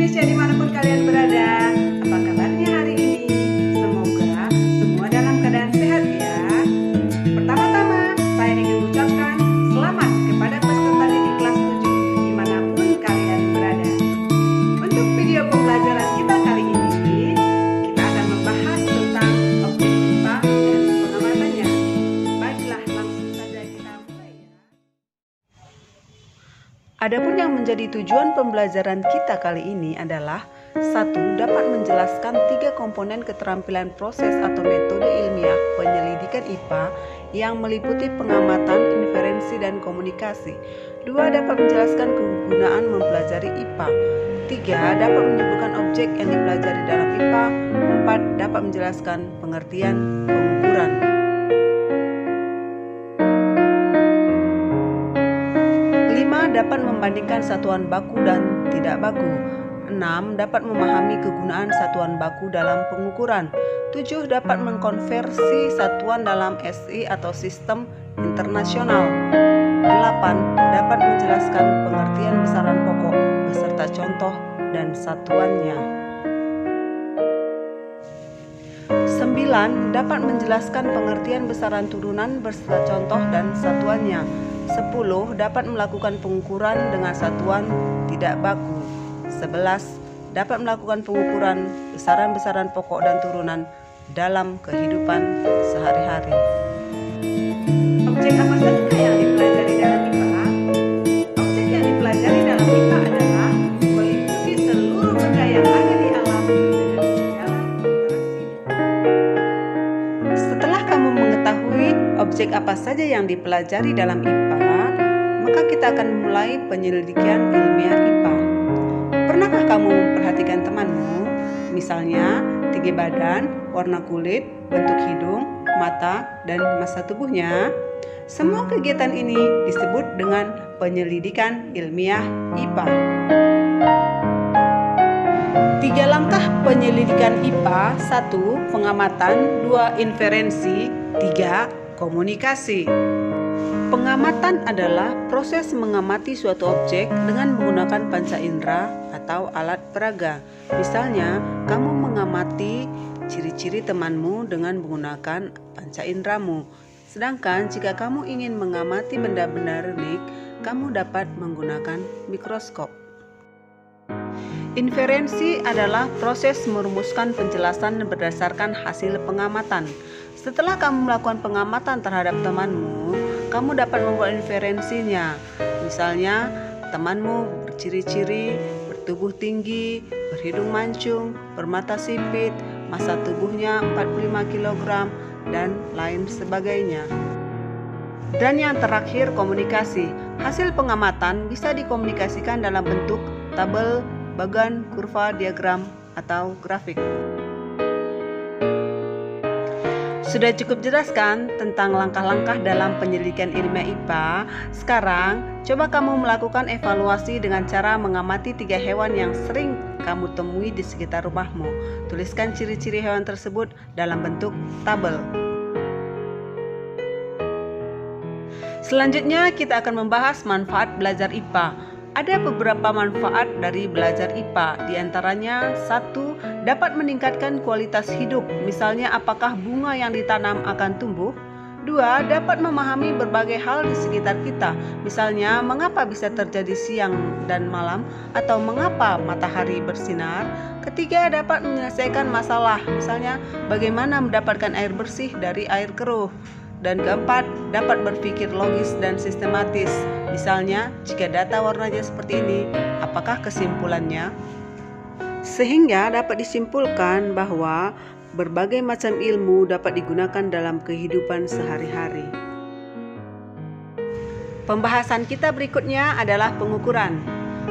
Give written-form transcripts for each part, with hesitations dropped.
Indonesia dimanapun kalian berada. Apa kabarnya hari ini? Semoga semua dalam keadaan sehat ya. Pertama-tama, saya ingin mengucapkan selamat kepada peserta didik kelas 7 dimanapun kalian berada. Untuk video pembelajaran kita kali ini, kita akan membahas tentang objek IPA dan pengamatannya. Baiklah, langsung saja kita mulai ya. Adapun yang menjadi tujuan pembelajaran kita kali ini adalah 1. Dapat menjelaskan 3 komponen keterampilan proses atau metode ilmiah penyelidikan IPA yang meliputi pengamatan, inferensi, dan komunikasi. 2. Dapat menjelaskan kegunaan mempelajari IPA. 3. Dapat menyebutkan objek yang dipelajari dalam IPA. 4. Dapat menjelaskan pengertian pengukuran. 5. Dapat membandingkan satuan baku dan tidak baku. 6. Dapat memahami kegunaan satuan baku dalam pengukuran. 7. Dapat mengkonversi satuan dalam SI atau sistem internasional. 8. Dapat menjelaskan pengertian besaran pokok beserta contoh dan satuannya. 9. Dapat menjelaskan pengertian besaran turunan beserta contoh dan satuannya. 10. Dapat melakukan pengukuran dengan satuan tidak baku. 11. Dapat melakukan pengukuran besaran-besaran pokok dan turunan dalam kehidupan sehari-hari. Objek apa saja yang dipelajari dalam IPA? Objek yang dipelajari dalam IPA adalah meliputi seluruh benda yang ada di alam dengan segala interaksinya. Setelah kamu mengetahui objek apa saja yang dipelajari dalam IPA, maka kita akan mulai penyelidikan ilmiah IPA. Pernahkah kamu memperhatikan temanmu? Misalnya, tinggi badan, warna kulit, bentuk hidung, mata, dan massa tubuhnya. Semua kegiatan ini disebut dengan penyelidikan ilmiah IPA. 3 langkah penyelidikan IPA. 1. Pengamatan. 2. Inferensi. 3. Komunikasi. Pengamatan adalah proses mengamati suatu objek dengan menggunakan panca indera atau alat peraga. Misalnya, kamu mengamati ciri-ciri temanmu dengan menggunakan panca inderamu. Sedangkan jika kamu ingin mengamati benda-benda relik, kamu dapat menggunakan mikroskop. Inferensi adalah proses merumuskan penjelasan berdasarkan hasil pengamatan. Setelah kamu melakukan pengamatan terhadap temanmu, kamu dapat membuat inferensinya. Misalnya, temanmu berciri-ciri bertubuh tinggi, berhidung mancung, bermata sipit, massa tubuhnya 45 kg, dan lain sebagainya. Dan yang terakhir, komunikasi. Hasil pengamatan bisa dikomunikasikan dalam bentuk tabel, bagan, kurva, diagram, atau grafik. Sudah cukup jelas kan tentang langkah-langkah dalam penyelidikan ilmiah IPA? Sekarang, coba kamu melakukan evaluasi dengan cara mengamati 3 hewan yang sering kamu temui di sekitar rumahmu. Tuliskan ciri-ciri hewan tersebut dalam bentuk tabel. Selanjutnya, kita akan membahas manfaat belajar IPA. Ada beberapa manfaat dari belajar IPA, diantaranya 1. Dapat meningkatkan kualitas hidup, misalnya apakah bunga yang ditanam akan tumbuh. 2. Dapat memahami berbagai hal di sekitar kita, misalnya mengapa bisa terjadi siang dan malam, atau mengapa matahari bersinar. 3. Dapat menyelesaikan masalah, misalnya bagaimana mendapatkan air bersih dari air keruh. Dan 4. Dapat berpikir logis dan sistematis. Misalnya, jika data warnanya seperti ini, apakah kesimpulannya? Sehingga dapat disimpulkan bahwa berbagai macam ilmu dapat digunakan dalam kehidupan sehari-hari. Pembahasan kita berikutnya adalah pengukuran.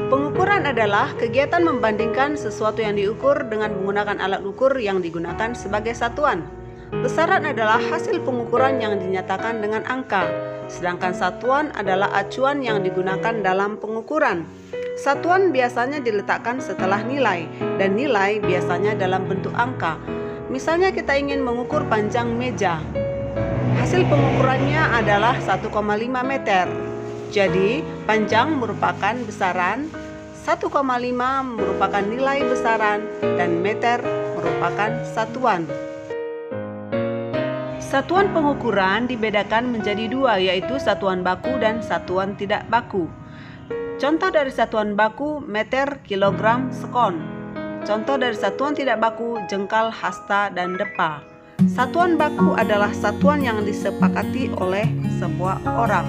Pengukuran adalah kegiatan membandingkan sesuatu yang diukur dengan menggunakan alat ukur yang digunakan sebagai satuan. Besaran adalah hasil pengukuran yang dinyatakan dengan angka, sedangkan satuan adalah acuan yang digunakan dalam pengukuran. Satuan biasanya diletakkan setelah nilai, dan nilai biasanya dalam bentuk angka. Misalnya kita ingin mengukur panjang meja. Hasil pengukurannya adalah 1,5 meter. Jadi, panjang merupakan besaran 1,5 merupakan nilai besaran, dan meter merupakan satuan. Satuan pengukuran dibedakan menjadi dua, yaitu satuan baku dan satuan tidak baku. Contoh dari satuan baku, meter, kilogram, sekon. Contoh dari satuan tidak baku, jengkal, hasta, dan depa. Satuan baku adalah satuan yang disepakati oleh semua orang.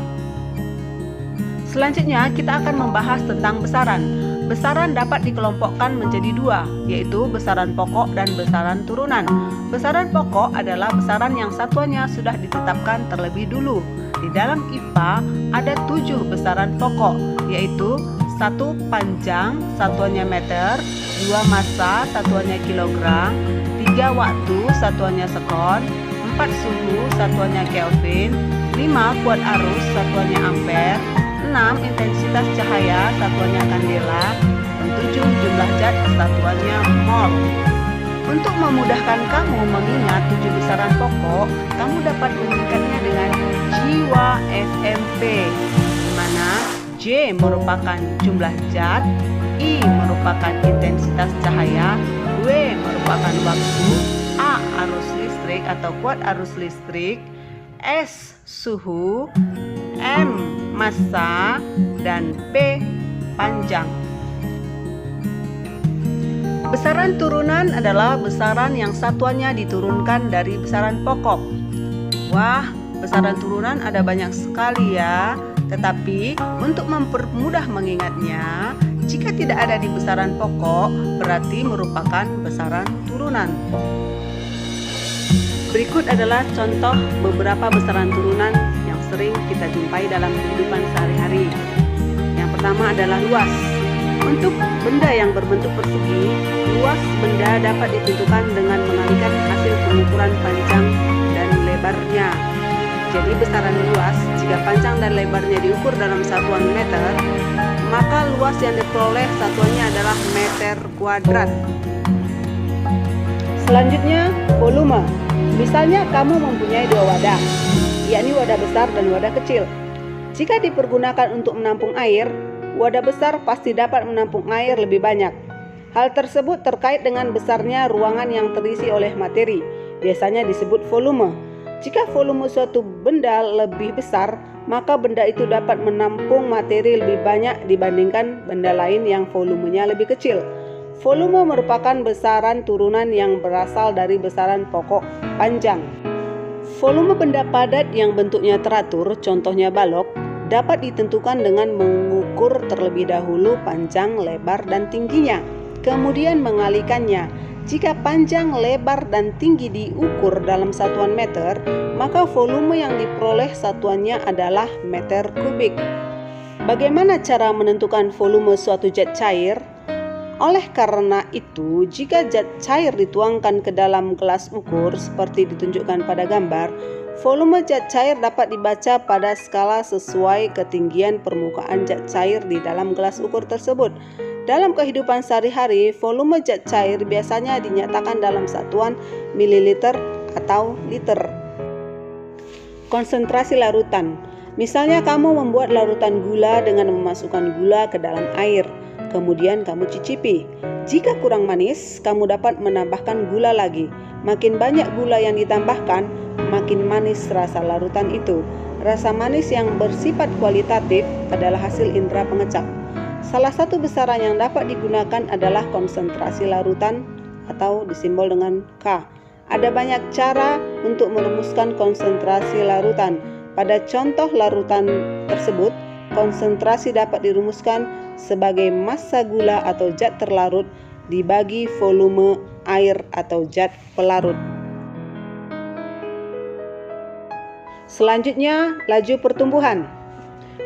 Selanjutnya kita akan membahas tentang besaran. Besaran dapat dikelompokkan menjadi dua, yaitu besaran pokok dan besaran turunan. Besaran pokok adalah besaran yang satuannya sudah ditetapkan terlebih dulu. Di dalam IPA ada 7 besaran pokok, yaitu 1 panjang, satuannya meter, 2 massa, satuannya kilogram, 3 waktu, satuannya sekon, 4 suhu, satuannya Kelvin, 5 kuat arus, satuannya ampere, 6 intensitas cahaya, satuannya kandela, dan 7 jumlah zat, satuannya mol. Untuk memudahkan kamu mengingat 7 besaran pokok, kamu dapat mengingatnya dengan jiwa FMP, di mana J merupakan jumlah zat, I merupakan intensitas cahaya, W merupakan waktu, A arus listrik atau kuat arus listrik, S suhu, M massa, dan P panjang. Besaran turunan adalah besaran yang satuannya diturunkan dari besaran pokok. Wah, besaran turunan ada banyak sekali ya. Tetapi untuk mempermudah mengingatnya, jika tidak ada di besaran pokok, berarti merupakan besaran turunan. Berikut adalah contoh beberapa besaran turunan yang sering kita jumpai dalam kehidupan sehari-hari. Yang pertama adalah luas. Untuk benda yang berbentuk persegi, luas benda dapat ditentukan dengan mengalihkan hasil pengukuran panjang dan lebarnya. Jadi besaran luas, jika panjang dan lebarnya diukur dalam satuan meter, maka luas yang diperoleh satuannya adalah meter kuadrat. Selanjutnya, volume. Misalnya kamu mempunyai 2 wadah, yakni wadah besar dan wadah kecil. Jika dipergunakan untuk menampung air, wadah besar pasti dapat menampung air lebih banyak. Hal tersebut terkait dengan besarnya ruangan yang terisi oleh materi, biasanya disebut volume. Jika volume suatu benda lebih besar, maka benda itu dapat menampung materi lebih banyak dibandingkan benda lain yang volumenya lebih kecil. Volume merupakan besaran turunan yang berasal dari besaran pokok panjang. Volume benda padat yang bentuknya teratur, contohnya balok, dapat ditentukan dengan mengukur terlebih dahulu panjang, lebar, dan tingginya, kemudian mengalihkannya. Jika panjang, lebar, dan tinggi diukur dalam satuan meter, maka volume yang diperoleh satuannya adalah meter kubik. Bagaimana cara menentukan volume suatu zat cair? Oleh karena itu, jika zat cair dituangkan ke dalam gelas ukur seperti ditunjukkan pada gambar, volume zat cair dapat dibaca pada skala sesuai ketinggian permukaan zat cair di dalam gelas ukur tersebut. Dalam kehidupan sehari-hari, volume zat cair biasanya dinyatakan dalam satuan mililiter atau liter. Konsentrasi larutan. Misalnya kamu membuat larutan gula dengan memasukkan gula ke dalam air, kemudian kamu cicipi. Jika kurang manis, kamu dapat menambahkan gula lagi. Makin banyak gula yang ditambahkan, makin manis rasa larutan itu. Rasa manis yang bersifat kualitatif adalah hasil indera pengecap. Salah satu besaran yang dapat digunakan adalah konsentrasi larutan atau disimbol dengan K. Ada banyak cara untuk merumuskan konsentrasi larutan. Pada contoh larutan tersebut, konsentrasi dapat dirumuskan sebagai massa gula atau zat terlarut dibagi volume air atau zat pelarut. Selanjutnya, laju pertumbuhan.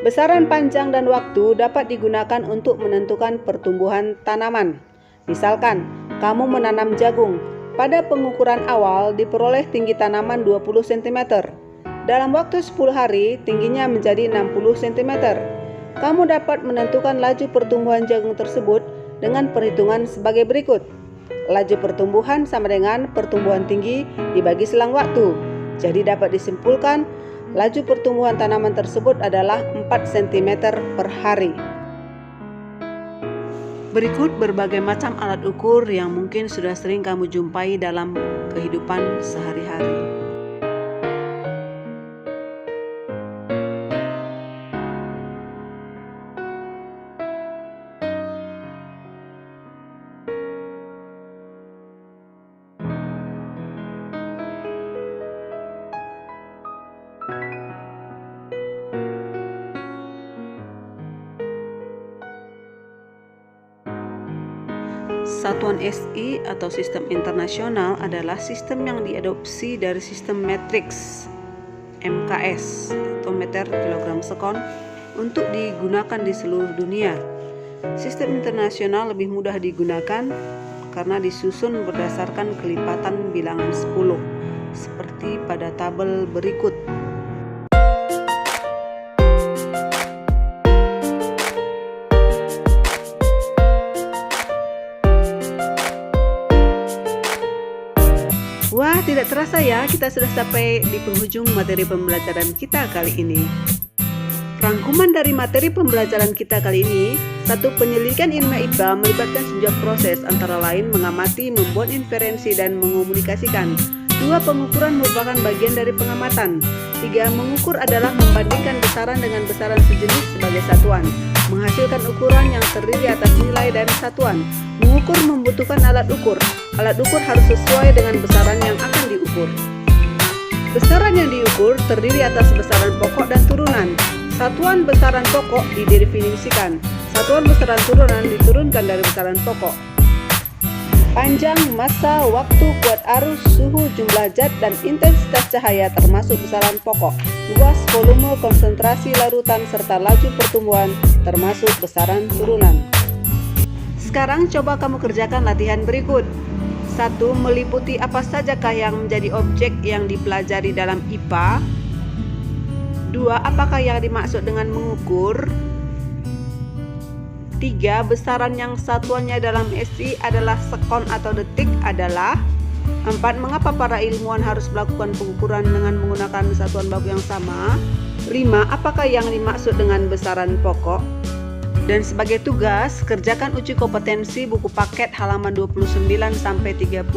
Besaran panjang dan waktu dapat digunakan untuk menentukan pertumbuhan tanaman. Misalkan, kamu menanam jagung. Pada pengukuran awal diperoleh tinggi tanaman 20 cm. Dalam waktu 10 hari, tingginya menjadi 60 cm. Kamu dapat menentukan laju pertumbuhan jagung tersebut dengan perhitungan sebagai berikut. Laju pertumbuhan sama dengan pertumbuhan tinggi dibagi selang waktu. Jadi dapat disimpulkan, laju pertumbuhan tanaman tersebut adalah 4 cm per hari. Berikut berbagai macam alat ukur yang mungkin sudah sering kamu jumpai dalam kehidupan sehari-hari. Satuan SI atau sistem internasional adalah sistem yang diadopsi dari sistem matriks MKS atau meter kilogram sekon untuk digunakan di seluruh dunia. Sistem internasional lebih mudah digunakan karena disusun berdasarkan kelipatan bilangan 10 seperti pada tabel berikut. Wah, tidak terasa ya, kita sudah sampai di penghujung materi pembelajaran kita kali ini. Rangkuman dari materi pembelajaran kita kali ini, 1. Penyelidikan ilmiah IPA melibatkan sejumlah proses, antara lain mengamati, membuat inferensi, dan mengomunikasikan. 2. Pengukuran merupakan bagian dari pengamatan. 3. Mengukur adalah membandingkan besaran dengan besaran sejenis sebagai satuan, menghasilkan ukuran yang terdiri atas nilai dan satuan. Mengukur membutuhkan alat ukur. Alat ukur harus sesuai dengan besaran yang akan diukur. Besaran yang diukur terdiri atas besaran pokok dan turunan. Satuan besaran pokok didefinisikan. Satuan besaran turunan diturunkan dari besaran pokok. Panjang, massa, waktu, kuat arus, suhu, jumlah zat, dan intensitas cahaya termasuk besaran pokok. Luas, volume, konsentrasi larutan, serta laju pertumbuhan termasuk besaran turunan. Sekarang coba kamu kerjakan latihan berikut. 1. Meliputi apa sajakah yang menjadi objek yang dipelajari dalam IPA? 2. Apakah yang dimaksud dengan mengukur? 3. Besaran yang satuannya dalam SI adalah sekon atau detik adalah? 4. Mengapa para ilmuwan harus melakukan pengukuran dengan menggunakan satuan baku yang sama? 5. Apakah yang dimaksud dengan besaran pokok? Dan sebagai tugas, kerjakan uji kompetensi buku paket halaman 29-30.